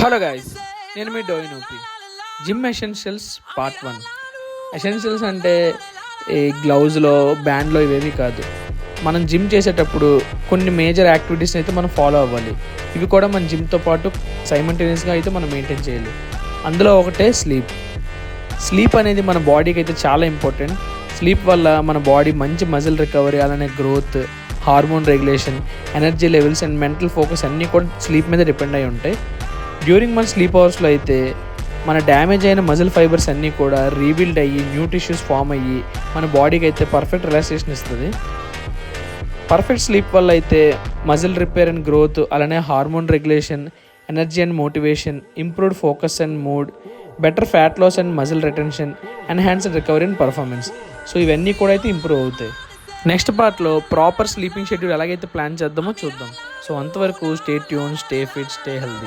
Hello guys, నేను మీ డోయిన్ ఓపి. Gym essentials part 1. ఎసెన్షియల్స్ అంటే ఈ గ్లౌజ్లో బ్యాండ్లో ఇవేవి కాదు. మనం జిమ్ చేసేటప్పుడు కొన్ని మేజర్ యాక్టివిటీస్ని అయితే మనం ఫాలో అవ్వాలి. ఇవి కూడా మన జిమ్తో పాటు సైమల్టేనియస్గా అయితే మనం మెయింటైన్ చేయాలి. అందులో ఒకటే స్లీప్ అనేది మన బాడీకి అయితే చాలా ఇంపార్టెంట్. స్లీప్ వల్ల మన బాడీ మంచి మజిల్ రికవరీ, అలానే growth, hormone regulation, energy levels and mental focus అన్నీ కూడా స్లీప్ మీద డిపెండ్ అయి ఉంటాయి. డ్యూరింగ్ మన స్లీప్ అవర్స్లో అయితే మన డ్యామేజ్ అయిన మజిల్ ఫైబర్స్ అన్నీ కూడా రీబిల్డ్ అయ్యి న్యూ టిష్యూస్ ఫామ్ అయ్యి మన బాడీకి అయితే పర్ఫెక్ట్ రిలాక్సేషన్ ఇస్తుంది. పర్ఫెక్ట్ స్లీప్ వల్ల అయితే మజిల్ రిపేర్ అండ్ గ్రోత్, అలానే hormone regulation, energy and motivation, improved focus and mood, better fat loss and muscle retention, enhanced recovery and performance. So ఇవన్నీ కూడా అయితే ఇంప్రూవ్ అవుతాయి. నెక్స్ట్ పార్ట్లో ప్రాపర్ స్లీపింగ్ షెడ్యూల్ ఎలాగైతే plan చేద్దామో చూద్దాం. సో అంతవరకు stay tune, stay fit, stay healthy.